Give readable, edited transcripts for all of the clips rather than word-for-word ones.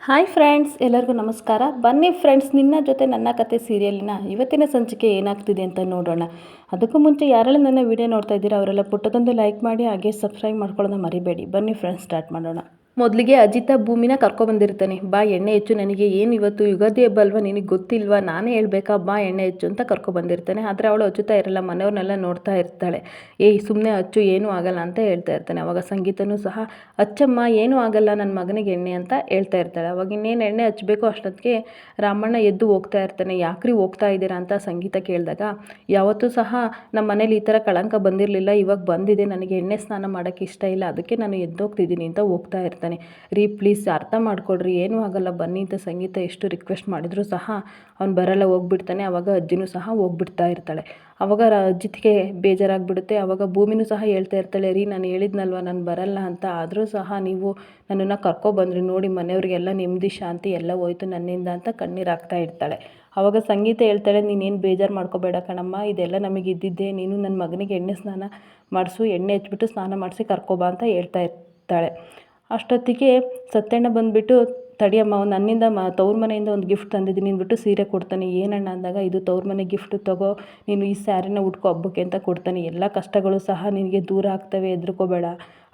Hi friends, ಎಲ್ಲರಿಗೂ ನಮಸ್ಕಾರ. ಬನ್ನಿ ಫ್ರೆಂಡ್ಸ್, ನಿನ್ನ ಜೊತೆ ನನ್ನ ಕತೆ ಸೀರಿಯಲಿನ ಇವತ್ತಿನ ಸಂಚಿಕೆ ಏನಾಗ್ತಿದೆ ಅಂತ ನೋಡೋಣ. ಅದಕ್ಕೂ ಮುಂಚೆ ಯಾರೆಲ್ಲ ನನ್ನ ವಿಡಿಯೋ ನೋಡ್ತಾ ಇದ್ದೀರಾ ಅವರೆಲ್ಲ ಪುಟ್ಟದೊಂದು ಲೈಕ್ ಮಾಡಿ, ಹಾಗೆ ಸಬ್ಸ್ಕ್ರೈಬ್ ಮಾಡ್ಕೊಳ್ಳೋಣ ಮರಿಬೇಡಿ. ಬನ್ನಿ ಫ್ರೆಂಡ್ಸ್, ಸ್ಟಾರ್ಟ್ ಮಾಡೋಣ. ಮೊದಲಿಗೆ ಅಜಿತ ಭೂಮಿನ ಕರ್ಕೊಬಂದಿರ್ತಾನೆ. ಬಾ ಎಣ್ಣೆ ಹೆಚ್ಚು, ನನಗೆ ಏನು ಇವತ್ತು ಯುಗಾದಿ ಹಬ್ಬ ಅಲ್ವಾ, ನಿನಗೆ ಗೊತ್ತಿಲ್ವಾ, ನಾನೇ ಹೇಳ್ಬೇಕಾ, ಬಾ ಎಣ್ಣೆ ಹೆಚ್ಚು ಅಂತ ಕರ್ಕೊಬಂದಿರ್ತಾನೆ. ಆದರೆ ಅವಳು ಹಚ್ಚುತ್ತಾ ಇರಲ್ಲ, ಮನೆಯವ್ರನ್ನೆಲ್ಲ ನೋಡ್ತಾ ಇರ್ತಾಳೆ. ಸುಮ್ಮನೆ ಹಚ್ಚು, ಏನೂ ಆಗಲ್ಲ ಅಂತ ಹೇಳ್ತಾ ಇರ್ತಾನೆ. ಅವಾಗ ಸಂಗೀತನೂ ಸಹ ಅಚ್ಚಮ್ಮ ಏನೂ ಆಗಲ್ಲ ನನ್ನ ಮಗನಿಗೆ ಎಣ್ಣೆ ಅಂತ ಹೇಳ್ತಾ ಇರ್ತಾಳೆ. ಅವಾಗ ಇನ್ನೇನು ಎಣ್ಣೆ ಹಚ್ಚಬೇಕು ಅಷ್ಟೊತ್ತಿಗೆ ರಾಮಣ್ಣ ಎದ್ದು ಹೋಗ್ತಾ ಇರ್ತಾನೆ. ಯಾಕ್ರಿ ಹೋಗ್ತಾ ಇದ್ದೀರಾ ಅಂತ ಸಂಗೀತ ಕೇಳಿದಾಗ, ಯಾವತ್ತೂ ಸಹ ನಮ್ಮ ಮನೇಲಿ ಈ ಥರ ಕಳಂಕ ಬಂದಿರಲಿಲ್ಲ, ಇವಾಗ ಬಂದಿದೆ, ನನಗೆ ಎಣ್ಣೆ ಸ್ನಾನ ಮಾಡೋಕ್ಕೆ ಇಷ್ಟ ಇಲ್ಲ, ಅದಕ್ಕೆ ನಾನು ಎದ್ದೋಗ್ತಿದ್ದೀನಿ ಅಂತ ಹೋಗ್ತಾ ಇರ್ತಾನೆ. ರೀ ಪ್ಲೀಸ್ ಅರ್ಥ ಮಾಡ್ಕೊಡ್ರಿ, ಏನೂ ಆಗಲ್ಲ ಬನ್ನಿ ಅಂತ ಸಂಗೀತ ಎಷ್ಟು ರಿಕ್ವೆಸ್ಟ್ ಮಾಡಿದರೂ ಸಹ ಅವ್ನು ಬರಲ್ಲ, ಹೋಗ್ಬಿಡ್ತಾನೆ. ಅವಾಗ ಅಜ್ಜಿನೂ ಸಹ ಹೋಗ್ಬಿಡ್ತಾ ಇರ್ತಾಳೆ. ಅವಾಗ ಅಜ್ಜಿತ್ಗೆ ಬೇಜಾರಾಗ್ಬಿಡುತ್ತೆ. ಅವಾಗ ಭೂಮಿನೂ ಸಹ ಹೇಳ್ತಾ ಇರ್ತಾಳೆ, ರೀ ನಾನು ಹೇಳಿದ್ನಲ್ವ ನಾನು ಬರಲ್ಲ ಅಂತ, ಆದರೂ ಸಹ ನೀವು ನನ್ನನ್ನು ಕರ್ಕೊಬಂದ್ರಿ ನೋಡಿ, ಮನೆಯವ್ರಿಗೆಲ್ಲ ನೆಮ್ಮದಿ ಶಾಂತಿ ಎಲ್ಲ ಹೋಯ್ತು ನನ್ನಿಂದ ಅಂತ ಕಣ್ಣೀರು ಹಾಕ್ತಾ ಇರ್ತಾಳೆ. ಅವಾಗ ಸಂಗೀತ ಹೇಳ್ತಾಳೆ, ನೀನೇನು ಬೇಜಾರು ಮಾಡ್ಕೋಬೇಡ ಕಣಮ್ಮ, ಇದೆಲ್ಲ ನಮಗೆ ಇದ್ದಿದ್ದೆ, ನೀನು ನನ್ನ ಮಗನಿಗೆ ಎಣ್ಣೆ ಸ್ನಾನ ಮಾಡಿಸು, ಎಣ್ಣೆ ಹಚ್ಬಿಟ್ಟು ಸ್ನಾನ ಮಾಡಿಸಿ ಕರ್ಕೊಬಾ ಅಂತ ಹೇಳ್ತಾ ಇರ್ತಾಳೆ. ಅಷ್ಟೊತ್ತಿಗೆ ಸತ್ಯಣ್ಣ ಬಂದುಬಿಟ್ಟು, ತಡಿಯಮ್ಮ, ನನ್ನಿಂದ ತವ್ರ ಮನೆಯಿಂದ ಒಂದು ಗಿಫ್ಟ್ ತಂದಿದ್ದೀನಿ ಅಂದ್ಬಿಟ್ಟು ಸೀರೆ ಕೊಡ್ತಾನೆ. ಏನಣ್ಣ ಅಂದಾಗ, ಇದು ತವ್ರ ಮನೆ ಗಿಫ್ಟು, ತಗೋ ನೀನು ಈ ಸ್ಯಾರಿನ ಉಟ್ಕೊ ಹಬ್ಬಕ್ಕೆ ಅಂತ ಕೊಡ್ತಾನೆ. ಎಲ್ಲ ಕಷ್ಟಗಳು ಸಹ ನಿನಗೆ ದೂರ ಆಗ್ತವೆ, ಹೆದರ್ಕೋಬೇಡ,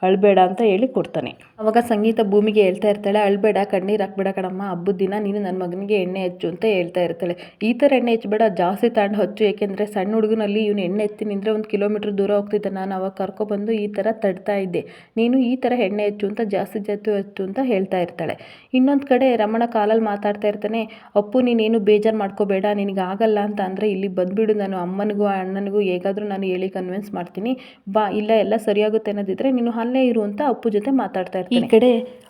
ಅಳಬೇಡ ಅಂತ ಹೇಳಿ ಕೊಡ್ತಾನೆ. ಅವಾಗ ಸಂಗೀತ ಭೂಮಿಗೆ ಹೇಳ್ತಾ ಇರ್ತಾಳೆ, ಅಳಬೇಡ, ಕಣ್ಣೀರು ಹಾಕ್ಬೇಡ ಕಣಮ್ಮ, ಹಬ್ಬದ ದಿನ ನೀನು ನನ್ನ ಮಗನಿಗೆ ಎಣ್ಣೆ ಹಚ್ಚು ಅಂತ ಹೇಳ್ತಾ ಇರ್ತಾಳೆ. ಈ ಥರ ಎಣ್ಣೆ ಹಚ್ಚಬೇಡ, ಜಾಸ್ತಿ ತಗೊಂಡು ಹಚ್ಚು, ಏಕೆಂದರೆ ಸಣ್ಣ ಹುಡುಗನಲ್ಲಿ ಇವನು ಎಣ್ಣೆ ಎತ್ತಿ ನಿಂದರೆ 1 ಕಿಲೋಮೀಟ್ರ್ ದೂರ ಹೋಗ್ತಿದ್ದೆ, ನಾನು ಅವಾಗ ಕರ್ಕೊಬಂದು ಈ ಥರ ತಡ್ತಾ ಇದ್ದೆ, ನೀನು ಈ ಥರ ಎಣ್ಣೆ ಹಚ್ಚು ಅಂತ ಜಾಸ್ತಿ ಹಚ್ಚು ಅಂತ ಹೇಳ್ತಾ ಇರ್ತಾಳೆ. ಇನ್ನೊಂದು ಕಡೆ ರಮಣ ಕಾಲಲ್ಲಿ ಮಾತಾಡ್ತಾ ಇರ್ತಾನೆ, ಅಪ್ಪು ನೀನೇನು ಬೇಜಾರು ಮಾಡ್ಕೋಬೇಡ, ನಿನಗೆ ಆಗಲ್ಲ ಅಂತ ಅಂದರೆ ಇಲ್ಲಿ ಬಂದುಬಿಡು, ನಾನು ಅಮ್ಮನಿಗೂ ಅಣ್ಣನಿಗೂ ಹೇಗಾದರೂ ನಾನು ಹೇಳಿ ಕನ್ವಿನ್ಸ್ ಮಾಡ್ತೀನಿ, ಬಾ, ಇಲ್ಲ ಎಲ್ಲ ಸರಿಯಾಗುತ್ತೆ ಅನ್ನೋದಿದ್ರೆ ನೀನು ಅಲ್ಲೇ ಇರು ಅಂತ ಅಪ್ಪು ಜೊತೆ ಮಾತಾಡ್ತಾ ಇರ್ತಾನೆ. ಈ ಕಡೆ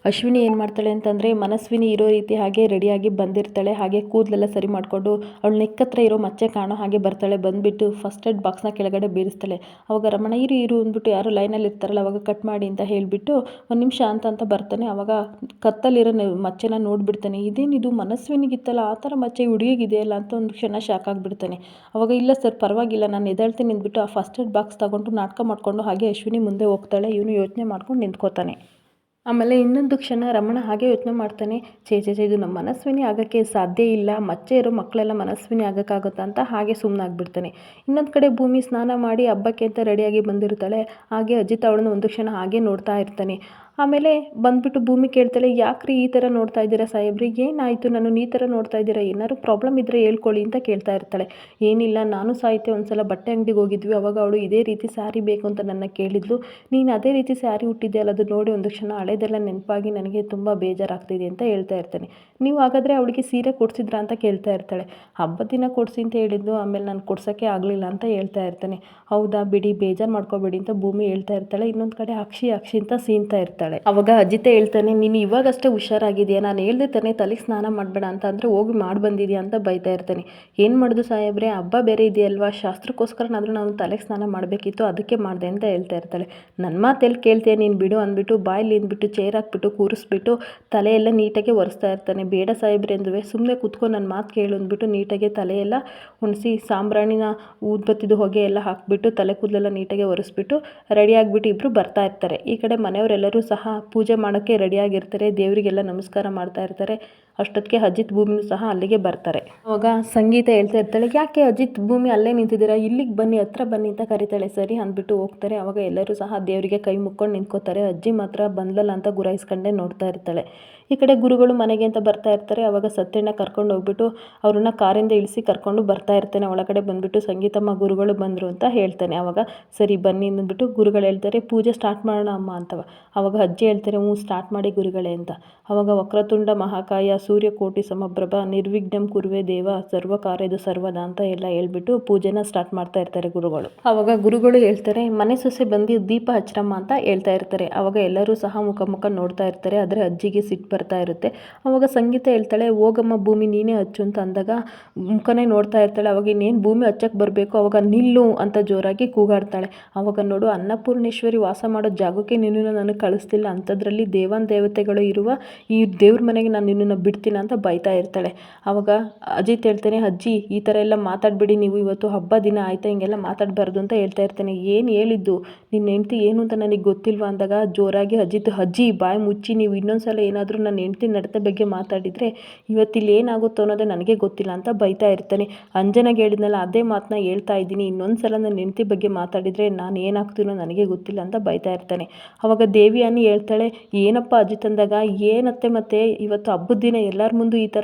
ಅಶ್ವಿನಿ ಏನು ಮಾಡ್ತಾಳೆ ಅಂತಂದರೆ, ಮನಸ್ವಿನಿ ಇರೋ ರೀತಿ ಹಾಗೆ ರೆಡಿಯಾಗಿ ಬಂದಿರ್ತಾಳೆ. ಹಾಗೆ ಕೂದಲೆಲ್ಲ ಸರಿ ಮಾಡಿಕೊಂಡು ಅವಳು ನೆಕ್ಕತ್ರ ಇರೋ ಮಚ್ಚೆ ಕಾಣೋ ಹಾಗೆ ಬರ್ತಾಳೆ. ಬಂದುಬಿಟ್ಟು ಫಸ್ಟ್ ಏಡ್ ಬಾಕ್ಸ್ನ ಕೆಳಗಡೆ ಬೀರಿಸ್ತಾಳೆ. ಅವಾಗ ರಮಣ ಇರು ಅಂದ್ಬಿಟ್ಟು ಯಾರು ಲೈನಲ್ಲಿ ಇರ್ತಾರಲ್ಲ ಅವಾಗ ಕಟ್ ಮಾಡಿ ಅಂತ ಹೇಳಿಬಿಟ್ಟು 1 ನಿಮಿಷ ಅಂತ ಬರ್ತಾನೆ. ಅವಾಗ ಕತ್ತಲ್ಲಿರೋ ಮಚ್ಚೆನ ನೋಡಿಬಿಡ್ತಾನೆ. ಇದೇನಿದು ಮನಸ್ವಿನಿಗಿತ್ತಲ್ಲ ಆ ಥರ ಮಚ್ಚೆ ಹುಡುಗಿಗಿದೆಯಲ್ಲ ಅಂತ ಒಂದು ಕ್ಷಣ ಶಾಕ್ ಆಗಿಬಿಡ್ತಾನೆ. ಅವಾಗ ಇಲ್ಲ ಸರ್ ಪರವಾಗಿಲ್ಲ, ನಾನು ಎದ್ದೇಳ್ತೀನಿ ಅಂದ್ಬಿಟ್ಟು ಆ ಫಸ್ಟ್ ಏಡ್ ಬಾಕ್ಸ್ ತಗೊಂಡು ನಾಟಕ ಮಾಡಿಕೊಂಡು ಹಾಗೆ ಅಶ್ವಿನಿ ಮುಂದೆ ಹೋಗ್ತಾಳೆ. ಇವನು ಯೋಚನೆ ಮಾಡ್ಕೊಂಡು ನಿಂತ್ಕೋತಾನೆ. ಆಮೇಲೆ ಇನ್ನೊಂದು ಕ್ಷಣ ರಮಣ ಹಾಗೆ ಯೋಚನೆ ಮಾಡ್ತಾನೆ, ಚೇ ಇದು ನಮ್ಮ ಮನಸ್ವಿನಿ ಆಗೋಕ್ಕೆ ಸಾಧ್ಯ ಇಲ್ಲ, ಮಚ್ಚೆ ಇರೋ ಮಕ್ಕಳೆಲ್ಲ ಮನಸ್ವಿನಿ ಆಗೋಕ್ಕಾಗುತ್ತಾ ಅಂತ ಹಾಗೆ ಸುಮ್ಮನಾಗ್ಬಿಡ್ತಾನೆ. ಇನ್ನೊಂದು ಕಡೆ ಭೂಮಿ ಸ್ನಾನ ಮಾಡಿ ಹಬ್ಬಕ್ಕೆ ಅಂತ ರೆಡಿಯಾಗಿ ಬಂದಿರ್ತಾಳೆ. ಹಾಗೆ ಅಜಿತ್ ಅವಳನ್ನು ಒಂದು ಕ್ಷಣ ಹಾಗೆ ನೋಡ್ತಾ ಇರ್ತಾನೆ. ಆಮೇಲೆ ಬಂದುಬಿಟ್ಟು ಭೂಮಿ ಕೇಳ್ತಾಳೆ, ಯಾಕ್ರಿ ಈ ಥರ ನೋಡ್ತಾ ಇದ್ದೀರಾ ಸಾಹೇಬ್ರಿಗೆ, ಏನಾಯಿತು, ನಾನು ಈ ಥರ ನೋಡ್ತಾ ಇದ್ದೀರಾ, ಏನಾದ್ರು ಪ್ರಾಬ್ಲಮ್ ಇದ್ದರೆ ಹೇಳ್ಕೊಳ್ಳಿ ಅಂತ ಕೇಳ್ತಾ ಇರ್ತಾಳೆ. ಏನಿಲ್ಲ, ನಾನು ಸಾಹಿತ್ಯ ಒಂದು ಸಲ ಬಟ್ಟೆ ಅಂಗಡಿಗೆ ಹೋಗಿದ್ವಿ, ಅವಾಗ ಅವಳು ಇದೇ ರೀತಿ ಸ್ಯಾರಿ ಬೇಕು ಅಂತ ನನ್ನ ಕೇಳಿದ್ಲು, ನೀನು ಅದೇ ರೀತಿ ಸ್ಯಾರಿ ಹುಟ್ಟಿದ್ದೆ ಅದು ನೋಡಿ ಒಂದು ಕ್ಷಣ ಹಳೇದೆಲ್ಲ ನೆನಪಾಗಿ ನನಗೆ ತುಂಬ ಬೇಜಾರಾಗ್ತಿದೆ ಅಂತ ಹೇಳ್ತಾ ಇರ್ತಾನೆ. ನೀವು ಹಾಗಾದರೆ ಅವಳಿಗೆ ಸೀರೆ ಕೊಡಿಸಿದ್ರಾ ಅಂತ ಕೇಳ್ತಾ ಇರ್ತಾಳೆ. ಹಬ್ಬದ ದಿನ ಕೊಡಿಸಿ ಅಂತ ಹೇಳಿದ್ದು, ಆಮೇಲೆ ನಾನು ಕೊಡ್ಸೋಕ್ಕೆ ಆಗಲಿಲ್ಲ ಅಂತ ಹೇಳ್ತಾ ಇರ್ತಾನೆ. ಹೌದಾ ಬಿಡಿ, ಬೇಜಾರು ಮಾಡ್ಕೋಬೇಡಿ ಅಂತ ಭೂಮಿ ಹೇಳ್ತಾ ಇರ್ತಾಳೆ. ಇನ್ನೊಂದು ಕಡೆ ಅಕ್ಷಿ ಅಂತ ಸೀನ್ತಾ ಇರ್ತಾಳೆ. ಅವಾಗ ಅಜಿತ ಹೇಳ್ತಾನೆ, ನೀನು ಇವಾಗಷ್ಟೇ ಹುಷಾರಾಗಿದೆಯಾ, ನಾನು ಹೇಳ್ದೆ ತಾನೇ ತಲೆಗೆ ಸ್ನಾನ ಮಾಡಬೇಡ ಅಂತ ಅಂದರೆ ಹೋಗಿ ಮಾಡಿ ಬಂದಿದ್ಯಾ ಅಂತ ಬೈತಾ ಇರ್ತಾನೆ. ಏನು ಮಾಡೋದು ಸಾಹೇಬ್ರೆ, ಹಬ್ಬ ಬೇರೆ ಇದೆಯಲ್ವಾ, ಶಾಸ್ತ್ರಕ್ಕೋಸ್ಕರನಾದರೂ ನಾನು ತಲೆಗೆ ಸ್ನಾನ ಮಾಡಬೇಕಿತ್ತು, ಅದಕ್ಕೆ ಮಾಡಿದೆ ಅಂತ ಹೇಳ್ತಾ ಇರ್ತಾಳೆ. ನನ್ನ ಮಾತೆಲ್ಲಿ ಕೇಳ್ತೀಯ ನೀನು, ಬಿಡು ಅಂದ್ಬಿಟ್ಟು ಬಾಯಲ್ಲಿ ಅಂದ್ಬಿಟ್ಟು ಚೇರ್ ಹಾಕ್ಬಿಟ್ಟು ಕೂರಿಸ್ಬಿಟ್ಟು ತಲೆಯೆಲ್ಲ ನೀಟಾಗಿ ಒರೆಸ್ತಾ ಇರ್ತಾನೆ. ಬೇಡ ಸಾಹೇಬ್ರೆ ಅಂದುವೆ, ಸುಮ್ಮನೆ ಕೂತ್ಕೊಂಡು ನನ್ನ ಮಾತು ಕೇಳು ಅಂದ್ಬಿಟ್ಟು ನೀಟಾಗಿ ತಲೆಯೆಲ್ಲ ಉಣಿಸಿ ಸಾಂಬ್ರಾಣಿನ ಊದ್ಬತ್ತಿದು ಹೊಗೆ ಎಲ್ಲ ಹಾಕಿಬಿಟ್ಟು ತಲೆ ಕೂದಲೆಲ್ಲ ನೀಟಾಗಿ ಒರೆಸ್ಬಿಟ್ಟು ರೆಡಿ ಆಗಿಬಿಟ್ಟು ಇಬ್ಬರು ಬರ್ತಾ ಇರ್ತಾರೆ. ಈ ಕಡೆ ಮನೆಯವರೆಲ್ಲರೂ ಸಹ ಪೂಜೆ ಮಾಡೋಕ್ಕೆ ರೆಡಿಯಾಗಿರ್ತಾರೆ, ದೇವರಿಗೆಲ್ಲ ನಮಸ್ಕಾರ ಮಾಡ್ತಾ ಇರ್ತಾರೆ. ಅಷ್ಟೊತ್ತಿಗೆ ಅಜಿತ್ ಭೂಮಿನೂ ಸಹ ಅಲ್ಲಿಗೆ ಬರ್ತಾರೆ. ಅವಾಗ ಸಂಗೀತ ಹೇಳ್ತಾ ಇರ್ತಾಳೆ, ಯಾಕೆ ಅಜಿತ್ ಭೂಮಿ ಅಲ್ಲೇ ನಿಂತಿದ್ದೀರಾ, ಇಲ್ಲಿಗೆ ಬನ್ನಿ, ಹತ್ರ ಬನ್ನಿ ಅಂತ ಕರಿತಾಳೆ. ಸರಿ ಅಂದ್ಬಿಟ್ಟು ಹೋಗ್ತಾರೆ. ಅವಾಗ ಎಲ್ಲರೂ ಸಹ ದೇವರಿಗೆ ಕೈ ಮುಕ್ಕೊಂಡು ನಿಂತ್ಕೋತಾರೆ. ಅಜ್ಜಿ ಮಾತ್ರ ಬಂದಲ್ಲ ಅಂತ ಗುರಾಯಿಸ್ಕೊಂಡೇ ನೋಡ್ತಾ ಇರ್ತಾಳೆ. ಈ ಕಡೆ ಗುರುಗಳು ಮನೆಗೆ ಅಂತ ಬರ್ತಾ ಇರ್ತಾರೆ. ಅವಾಗ ಸತ್ಯಣ್ಣ ಕರ್ಕೊಂಡು ಹೋಗ್ಬಿಟ್ಟು ಅವ್ರನ್ನ ಕಾರಿಂದ ಇಳಿಸಿ ಕರ್ಕೊಂಡು ಬರ್ತಾ ಇರ್ತಾನೆ. ಒಳಗಡೆ ಬಂದುಬಿಟ್ಟು ಸಂಗೀತಮ್ಮ ಗುರುಗಳು ಬಂದರು ಅಂತ ಹೇಳ್ತಾನೆ. ಅವಾಗ ಸರಿ ಬನ್ನಿ ಅಂದ್ಬಿಟ್ಟು ಗುರುಗಳು ಹೇಳ್ತಾರೆ, ಪೂಜೆ ಸ್ಟಾರ್ಟ್ ಮಾಡೋಣ ಅಮ್ಮ ಅಂತವ. ಅವಾಗ ಅಜ್ಜಿ ಹೇಳ್ತಾರೆ, ಸ್ಟಾರ್ಟ್ ಮಾಡಿ ಗುರುಗಳೇ ಅಂತ. ಅವಾಗ ವಕ್ರತುಂಡ ಮಹಾಕಾಯ ಸೂರ್ಯಕೋಟಿ ಸಮಪ್ರಭ ನಿರ್ವಿಘ್ನಂ ಕುರುವೆ ದೇವ ಸರ್ವ ಕಾರ್ಯದು ಸರ್ವದ ಅಂತ ಎಲ್ಲ ಹೇಳ್ಬಿಟ್ಟು ಪೂಜೆನ ಸ್ಟಾರ್ಟ್ ಮಾಡ್ತಾ ಇರ್ತಾರೆ ಗುರುಗಳು. ಅವಾಗ ಗುರುಗಳು ಹೇಳ್ತಾರೆ, ಮನೆ ಸೊಸೆ ಬಂದು ದೀಪ ಹಚ್ರಮ್ಮ ಅಂತ ಹೇಳ್ತಾ ಇರ್ತಾರೆ. ಅವಾಗ ಎಲ್ಲರೂ ಸಹ ಮುಖ ನೋಡ್ತಾ ಇರ್ತಾರೆ. ಆದರೆ ಅಜ್ಜಿಗೆ ಸಿಟ್ಟು ಬರ್ತಾ ಇರುತ್ತೆ. ಅವಾಗ ಸಂಗೀತ ಹೇಳ್ತಾಳೆ, ಹೋಗಮ್ಮ ಭೂಮಿ ನೀನೇ ಹಚ್ಚು ಅಂತ ಅಂದಾಗ ಮುಖನೇ ನೋಡ್ತಾ ಇರ್ತಾಳೆ. ಅವಾಗ ಇನ್ನೇನು ಭೂಮಿ ಹಚ್ಚಕ್ಕೆ ಬರಬೇಕು, ಅವಾಗ ನಿಲ್ಲು ಅಂತ ಜೋರಾಗಿ ಕೂಗಾಡ್ತಾಳೆ. ಅವಾಗ ನೋಡು, ಅನ್ನಪೂರ್ಣೇಶ್ವರಿ ವಾಸ ಮಾಡೋ ಜಾಗಕ್ಕೆ ನಿನ್ನನ್ನು ನಾನು ಕಳಿಸ್ತಿಲ್ಲ, ಅಂಥದ್ರಲ್ಲಿ ದೇವತೆಗಳು ಇರುವ ಈ ದೇವ್ರ ಮನೆಗೆ ನಾನು ನಿನ್ನನ್ನು ಬಿಡ್ತೀನ ಅಂತ ಬೈತಾ ಇರ್ತಾಳೆ. ಅವಾಗ ಅಜಿತ್ ಹೇಳ್ತಾನೆ, ಅಜ್ಜಿ ಈ ಥರ ಎಲ್ಲ ಮಾತಾಡಬೇಡಿ, ನೀವು ಇವತ್ತು ಹಬ್ಬ ದಿನ ಆಯಿತಾ, ಹಿಂಗೆಲ್ಲ ಮಾತಾಡಬಾರ್ದು ಅಂತ ಹೇಳ್ತಾ ಇರ್ತಾನೆ. ಏನು ಹೇಳಿದ್ದು, ನಿನ್ನ ಹೆಂಡ್ತಿ ಏನು ಅಂತ ನನಗೆ ಗೊತ್ತಿಲ್ವಾ ಅಂದಾಗ ಜೋರಾಗಿ ಅಜಿತ್, ಅಜ್ಜಿ ಬಾಯಿ ಮುಚ್ಚಿ, ನೀವು ಇನ್ನೊಂದು ಸಲ ಏನಾದರೂ ನನ್ನ ಹೆಂಡತಿ ನಡತೆ ಬಗ್ಗೆ ಮಾತಾಡಿದರೆ ಇವತ್ತಿಲ್ಲಿ ಏನಾಗುತ್ತೋ ಅನ್ನೋದೇ ನನಗೆ ಗೊತ್ತಿಲ್ಲ ಅಂತ ಬೈತಾ ಇರ್ತಾನೆ. ಅಂಜನಾಗೆ ಹೇಳಿದ್ನಲ್ಲ ಅದೇ ಮಾತನ್ನ ಹೇಳ್ತಾ ಇದ್ದೀನಿ, ಇನ್ನೊಂದು ಸಲ ನನ್ನ ಹೆಂಡತಿ ಬಗ್ಗೆ ಮಾತಾಡಿದರೆ ನಾನು ಏನಾಗ್ತೀನೋ ನನಗೆ ಗೊತ್ತಿಲ್ಲ ಅಂತ ಬೈತಾ ಇರ್ತಾನೆ. ಅವಾಗ ದೇವಿಯಾನಿ ಹೇಳ್ತಾಳೆ, ಏನಪ್ಪ ಅಜಿತ್ ಅಂದಾಗ, ಏನತ್ತೆ ಮತ್ತೆ ಇವತ್ತು ಹಬ್ಬದ ದಿನ ಎಲ್ಲರ ಮುಂದೆ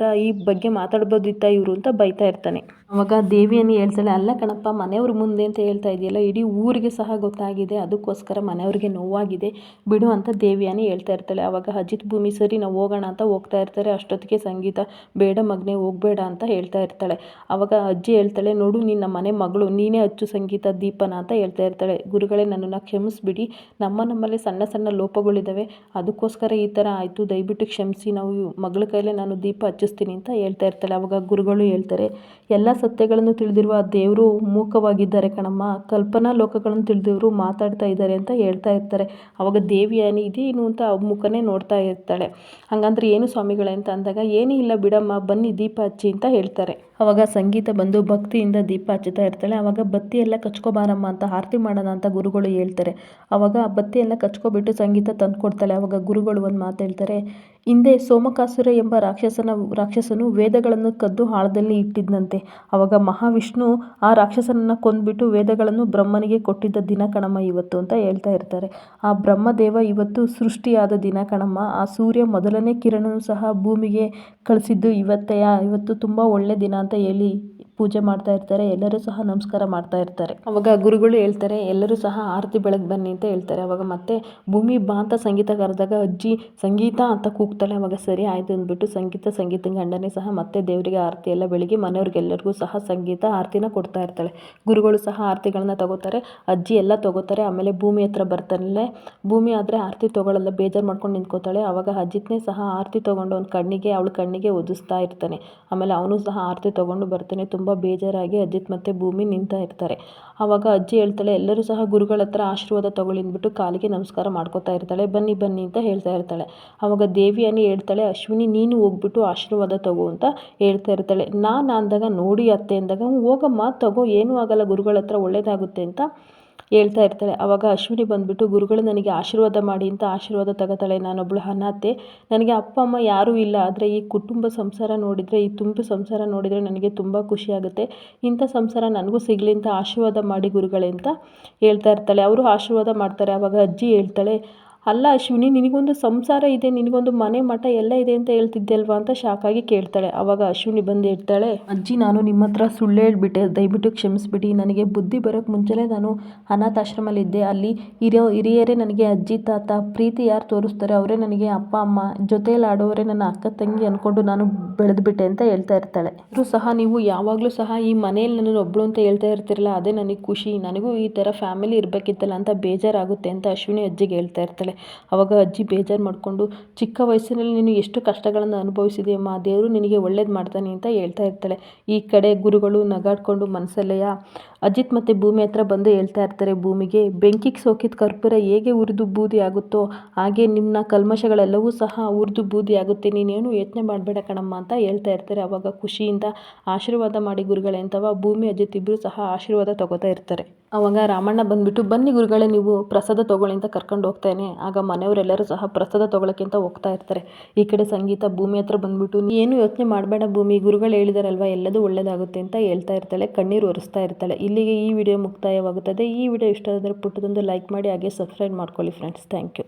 ಈ ಬಗ್ಗೆ ಮಾತಾಡ್ಬೋದಿತ್ತ ಇವರು ಅಂತ ಬೈತಾ ಇರ್ತಾನೆ. ಅವಾಗ ದೇವಿಯಾನಿ ಹೇಳ್ತಾಳೆ, ಅಲ್ಲ ಕಣಪ್ಪ ಮನೆಯವ್ರ ಮುಂದೆ ಅಂತ ಹೇಳ್ತಾ ಇದೆಯಲ್ಲ, ಇಡೀ ಊರಿಗೆ ಸಹ ಗೊತ್ತಾಗಿದೆ, ಅದಕ್ಕೋಸ್ಕರ ಮನೆಯವ್ರಿಗೆ ನೋವಾಗಿದೆ ಬಿಡು ಅಂತ ದೇವಿಯಾನಿ ಹೇಳ್ತಾ ಇರ್ತಾಳೆ. ಅವಾಗ ಅಜಿತ್ ಭೂಮಿ ಸರಿ ನಾವು ಹೋಗೋಣ ಅಂತ ಹೋಗ್ತಾ ಇರ್ತಾರೆ. ಅಷ್ಟೊತ್ತಿಗೆ ಸಂಗೀತ ಬೇಡ ಮಗನೇ ಹೋಗಬೇಡ ಅಂತ ಹೇಳ್ತಾ ಇರ್ತಾಳೆ. ಅವಾಗ ಅಜ್ಜಿ ಹೇಳ್ತಾಳೆ, ನೋಡು ನಿನ್ನ ಮನೆ ಮಗಳು, ನೀನೇ ಹಚ್ಚು ಸಂಗೀತ ದೀಪನ ಅಂತ ಹೇಳ್ತಾ ಇರ್ತಾಳೆ. ಗುರುಗಳೇ ನನ್ನನ್ನು ಕ್ಷಮಿಸ್ಬಿಡಿ, ನಮ್ಮಲ್ಲಿ ಸಣ್ಣ ಸಣ್ಣ ಲೋಪಗಳಿದ್ದಾವೆ, ಅದಕ್ಕೋಸ್ಕರ ಈ ಥರ ಆಯಿತು, ದಯವಿಟ್ಟು ಕ್ಷಮಿಸಿ, ನಾವು ಮಗಳ ಕೈಲೇ ನಾನು ದೀಪ ಹಚ್ಚಿಸ್ತೀನಿ ಅಂತ ಹೇಳ್ತಾ ಇರ್ತಾಳೆ. ಅವಾಗ ಗುರುಗಳು ಹೇಳ್ತಾರೆ, ಎಲ್ಲ ಸತ್ಯಗಳನ್ನು ತಿಳಿದಿರುವ ದೇವರು ಮೂಕವಾಗಿದ್ದಾರೆ ಕಣಮ್ಮ, ಕಲ್ಪನಾ ಲೋಕಗಳನ್ನು ತಿಳಿದಿವರು ಮಾತಾಡ್ತಾ ಇದ್ದಾರೆ ಅಂತ ಹೇಳ್ತಾ ಇರ್ತಾರೆ. ಅವಾಗ ದೇವಿಯಾನಿ ಇದೇನು ಅಂತ ಮುಖನೇ ನೋಡ್ತಾ ಇರ್ತಾಳೆ. ಹಂಗಂದ್ರೆ ಏನು ಸ್ವಾಮಿಗಳೇ ಅಂತ ಅಂದಾಗ, ಏನೂ ಇಲ್ಲ ಬಿಡಮ್ಮ, ಬನ್ನಿ ದೀಪ ಹಚ್ಚಿ ಅಂತ ಹೇಳ್ತಾರೆ. ಅವಾಗ ಸಂಗೀತ ಬಂದು ಭಕ್ತಿಯಿಂದ ದೀಪ ಹಚ್ಚುತ್ತಾ ಇರ್ತಾಳೆ. ಅವಾಗ ಬತ್ತಿ ಎಲ್ಲ ಕಚ್ಕೊಬಾರಮ್ಮ ಅಂತ ಆರತಿ ಮಾಡೋಣ ಅಂತ ಗುರುಗಳು ಹೇಳ್ತಾರೆ. ಅವಾಗ ಬತ್ತಿ ಎಲ್ಲ ಕಚ್ಕೊಬಿಟ್ಟು ಸಂಗೀತ ತಂದು ಕೊಡ್ತಾಳೆ. ಅವಾಗ ಗುರುಗಳು ಒಂದು ಮಾತು ಹೇಳ್ತಾರೆ, ಹಿಂದೆ ಸೋಮಕಾಸುರ ಎಂಬ ರಾಕ್ಷಸನು ವೇದಗಳನ್ನು ಕದ್ದು ಆಳದಲ್ಲಿ ಇಟ್ಟಿದ್ದಂತೆ. ಅವಾಗ ಮಹಾವಿಷ್ಣು ಆ ರಾಕ್ಷಸನನ್ನು ಕೊಂದ್ಬಿಟ್ಟು ವೇದಗಳನ್ನು ಬ್ರಹ್ಮನಿಗೆ ಕೊಟ್ಟಿದ್ದ ದಿನ ಕಣಮ್ಮ ಇವತ್ತು ಅಂತ ಹೇಳ್ತಾ ಇರ್ತಾರೆ. ಆ ಬ್ರಹ್ಮದೇವ ಇವತ್ತು ಸೃಷ್ಟಿಯಾದ ದಿನ ಕಣಮ್ಮ, ಆ ಸೂರ್ಯ ಮೊದಲನೇ ಕಿರಣನೂ ಸಹ ಭೂಮಿಗೆ ಕಳಿಸಿದ್ದು ಇವತ್ತು ತುಂಬ ಒಳ್ಳೆ ದಿನ ಅಂತ ಹೇಳಿ ಪೂಜೆ ಮಾಡ್ತಾ ಇರ್ತಾರೆ. ಎಲ್ಲರೂ ಸಹ ನಮಸ್ಕಾರ ಮಾಡ್ತಾ ಇರ್ತಾರೆ. ಅವಾಗ ಗುರುಗಳು ಹೇಳ್ತಾರೆ, ಎಲ್ಲರೂ ಸಹ ಆರತಿ ಬೆಳಗ್ಗೆ ಬನ್ನಿ ಅಂತ ಹೇಳ್ತಾರೆ. ಅವಾಗ ಮತ್ತೆ ಭೂಮಿ ಬಾ ಅಂತ ಸಂಗೀತ ಕರೆದಾಗ ಅಜ್ಜಿ ಸಂಗೀತ ಅಂತ ಕೂಗ್ತಾಳೆ. ಅವಾಗ ಸರಿ ಆಯಿತು ಅಂದ್ಬಿಟ್ಟು ಸಂಗೀತನ ಗಂಡನೇ ಸಹ ಮತ್ತೆ ದೇವರಿಗೆ ಆರತಿ ಎಲ್ಲ ಬೆಳಗ್ಗೆ ಮನೆಯವ್ರಿಗೆಲ್ಲರಿಗೂ ಸಹ ಸಂಗೀತ ಆರತಿನ ಕೊಡ್ತಾ ಇರ್ತಾಳೆ. ಗುರುಗಳು ಸಹ ಆರತಿಗಳನ್ನ ತಗೋತಾರೆ, ಅಜ್ಜಿ ಎಲ್ಲ ತಗೋತಾರೆ. ಆಮೇಲೆ ಭೂಮಿ ಹತ್ರ ಬರ್ತಾನೆ. ಭೂಮಿ ಆದರೆ ಆರತಿ ತೊಗೊಳ್ಳಲ್ಲ, ಬೇಜಾರು ಮಾಡ್ಕೊಂಡು ನಿಂತ್ಕೋತಾಳೆ. ಅವಾಗ ಅಜಿತ್ನೇ ಸಹ ಆರತಿ ತೊಗೊಂಡು ಅವಳ ಕಣ್ಣಿಗೆ ಒದಿಸ್ತಾ ಇರ್ತಾನೆ. ಆಮೇಲೆ ಅವನು ಸಹ ಆರತಿ ತೊಗೊಂಡು ಬರ್ತಾನೆ. ತುಂಬ ಬೇಜಾರಾಗಿ ಅಜಿತ್ ಮತ್ತು ಭೂಮಿ ನಿಂತಾ ಇರ್ತಾರೆ. ಆವಾಗ ಅಜ್ಜಿ ಹೇಳ್ತಾಳೆ, ಎಲ್ಲರೂ ಸಹ ಗುರುಗಳ ಹತ್ರ ಆಶೀರ್ವಾದ ತೊಗೊಳ್ಳಿ ಅಂದ್ಬಿಟ್ಟು ಕಾಲಿಗೆ ನಮಸ್ಕಾರ ಮಾಡ್ಕೋತಾ ಇರ್ತಾಳೆ. ಬನ್ನಿ ಬನ್ನಿ ಅಂತ ಹೇಳ್ತಾ ಇರ್ತಾಳೆ. ಆವಾಗ ದೇವಿಯಾನಿ ಹೇಳ್ತಾಳೆ, ಅಶ್ವಿನಿ ನೀನು ಹೋಗ್ಬಿಟ್ಟು ಆಶೀರ್ವಾದ ತಗೋ ಅಂತ ಹೇಳ್ತಾ ಇರ್ತಾಳೆ. ನಾನು ಅಂದಾಗ, ನೋಡಿ ಅತ್ತೆ ಅಂದಾಗ, ಹೋಗಮ್ಮ ತಗೋ, ಏನೂ ಆಗಲ್ಲ, ಗುರುಗಳ ಹತ್ರ ಒಳ್ಳೇದಾಗುತ್ತೆ ಅಂತ ಹೇಳ್ತಾ ಇರ್ತಾಳೆ. ಆವಾಗ ಅಶ್ವಿನಿ ಬಂದುಬಿಟ್ಟು, ಗುರುಗಳು ನನಗೆ ಆಶೀರ್ವಾದ ಮಾಡಿ ಅಂತ ಆಶೀರ್ವಾದ ತಗೋತಾಳೆ. ನಾನೊಬ್ಬಳು ಅನಾಥೆ, ನನಗೆ ಅಪ್ಪ ಅಮ್ಮ ಯಾರೂ ಇಲ್ಲ, ಆದರೆ ಈ ಕುಟುಂಬ ಸಂಸಾರ ನೋಡಿದರೆ, ಈ ತುಂಬು ಸಂಸಾರ ನೋಡಿದರೆ ನನಗೆ ತುಂಬ ಖುಷಿಯಾಗುತ್ತೆ, ಇಂಥ ಸಂಸಾರ ನನಗೂ ಸಿಗಲಿ ಅಂತ ಆಶೀರ್ವಾದ ಮಾಡಿ ಗುರುಗಳೇ ಅಂತ ಹೇಳ್ತಾ ಇರ್ತಾಳೆ. ಅವರು ಆಶೀರ್ವಾದ ಮಾಡ್ತಾರೆ. ಆವಾಗ ಅಜ್ಜಿ ಹೇಳ್ತಾಳೆ, ಅಲ್ಲ ಅಶ್ವಿನಿ, ನಿನಗೊಂದು ಸಂಸಾರ ಇದೆ, ನಿನಗೊಂದು ಮನೆ ಮಠ ಎಲ್ಲ ಇದೆ ಅಂತ ಹೇಳ್ತಿದ್ದೆ ಅಲ್ವಾ ಅಂತ ಶಾಕಾಗಿ ಕೇಳ್ತಾಳೆ. ಆವಾಗ ಅಶ್ವಿನಿ ಬಂದು ಹೇಳ್ತಾಳೆ, ಅಜ್ಜಿ ನಾನು ನಿಮ್ಮ ಹತ್ರ ಸುಳ್ಳು ಹೇಳ್ಬಿಟ್ಟೆ, ದಯವಿಟ್ಟು ಕ್ಷಮಿಸ್ಬಿಡಿ. ನನಗೆ ಬುದ್ಧಿ ಬರೋಕ್ಕೆ ಮುಂಚೆನೇ ನಾನು ಅನಾಥಾಶ್ರಮದಲ್ಲಿದ್ದೆ. ಅಲ್ಲಿ ಹಿರಿಯರೇ ನನಗೆ ಅಜ್ಜಿ ತಾತ, ಪ್ರೀತಿ ಯಾರು ತೋರಿಸ್ತಾರೆ ಅವರೇ ನನಗೆ ಅಪ್ಪ ಅಮ್ಮ, ಜೊತೆಯಲ್ಲಿ ಆಡೋವರೇ ನನ್ನ ಅಕ್ಕ ತಂಗಿ ಅಂದ್ಕೊಂಡು ನಾನು ಬೆಳೆದ್ಬಿಟ್ಟೆ ಅಂತ ಹೇಳ್ತಾ ಇರ್ತಾಳೆ. ಆದರೂ ಸಹ ನೀವು ಯಾವಾಗಲೂ ಸಹ ಈ ಮನೆಯಲ್ಲಿ ನನ್ನ ಒಬ್ಬಳು ಅಂತ ಹೇಳ್ತಾ ಇರ್ತಿರಲ್ಲ, ಅದೇ ನನಗೆ ಖುಷಿ, ನನಗೂ ಈ ಥರ ಫ್ಯಾಮಿಲಿ ಇರಬೇಕಿತ್ತಲ್ಲ ಅಂತ ಬೇಜಾರಾಗುತ್ತೆ ಅಂತ ಅಶ್ವಿನಿ ಅಜ್ಜಿಗೆ ಹೇಳ್ತಾ ಇರ್ತಾಳೆ. ಅವಾಗ ಅಜ್ಜಿ ಬೇಜಾರು ಮಾಡಿಕೊಂಡು, ಚಿಕ್ಕ ವಯಸ್ಸಿನಲ್ಲಿ ನೀನು ಎಷ್ಟು ಕಷ್ಟಗಳನ್ನು ಅನುಭವಿಸಿದೆಯಮ್ಮ, ದೇವರು ನಿನಗೆ ಒಳ್ಳೇದು ಮಾಡ್ತಾನೆ ಅಂತ ಹೇಳ್ತಾ ಇರ್ತಾಳೆ. ಈ ಕಡೆ ಗುರುಗಳು ನಗಾಡ್ಕೊಂಡು ಮನಸ್ಸಲ್ಲೆಯ ಅಜಿತ್ ಮತ್ತು ಭೂಮಿ ಹತ್ರ ಬಂದು ಹೇಳ್ತಾ ಇರ್ತಾರೆ ಭೂಮಿಗೆ, ಬೆಂಕಿಗೆ ಸೋಕಿದ ಕರ್ಪೂರ ಹೇಗೆ ಉರಿದು ಬೂದಿ ಆಗುತ್ತೋ ಹಾಗೆ ನಿನ್ನ ಕಲ್ಮಶಗಳೆಲ್ಲವೂ ಸಹ ಉರಿದು ಬೂದಿ ಆಗುತ್ತೆ, ನೀನೇನು ಯೋಚನೆ ಮಾಡಬೇಡ ಕಣಮ್ಮ ಅಂತ ಹೇಳ್ತಾ ಇರ್ತಾರೆ. ಅವಾಗ ಖುಷಿಯಿಂದ ಆಶೀರ್ವಾದ ಮಾಡಿ ಗುರುಗಳೇ ಅಂತವ ಭೂಮಿ ಅಜಿತ್ ಇಬ್ಬರು ಸಹ ಆಶೀರ್ವಾದ ತಗೋತಾ ಇರ್ತಾರೆ. ಅವಾಗ ರಾಮಣ್ಣ ಬಂದುಬಿಟ್ಟು, ಬನ್ನಿ ಗುರುಗಳೇ ನೀವು ಪ್ರಸಾದ ತೊಗೊಳ್ಳಿ ಅಂತ ಕರ್ಕೊಂಡು ಹೋಗ್ತಾನೆ. ಆಗ ಮನೆಯವರೆಲ್ಲರೂ ಸಹ ಪ್ರಸಾದ ತೊಗೊಳಕ್ಕೆ ಅಂತ ಹೋಗ್ತಾ ಇರ್ತಾರೆ. ಈ ಕಡೆ ಸಂಗೀತ ಭೂಮಿ ಹತ್ರ ಬಂದುಬಿಟ್ಟು, ಏನು ಯೋಚನೆ ಮಾಡಬೇಡ ಭೂಮಿ, ಗುರುಗಳು ಹೇಳಿದಾರಲ್ವ ಎಲ್ಲದೂ ಒಳ್ಳೆಯದಾಗುತ್ತೆ ಅಂತ ಹೇಳ್ತಾ ಇರ್ತಾಳೆ, ಕಣ್ಣೀರು ಒರೆಸ್ತಾ ಇರ್ತಾಳೆ. ಇಲ್ಲಿಗೆ ಈ ವಿಡಿಯೋ ಮುಕ್ತಾಯವಾಗುತ್ತದೆ. ಈ ವಿಡಿಯೋ ಇಷ್ಟ ಆದರೆ ಪುಟ್ಟದೊಂದು ಲೈಕ್ ಮಾಡಿ, ಹಾಗೆ ಸಬ್ಸ್ಕ್ರೈಬ್ ಮಾಡ್ಕೊಳ್ಳಿ ಫ್ರೆಂಡ್ಸ್. Thank you.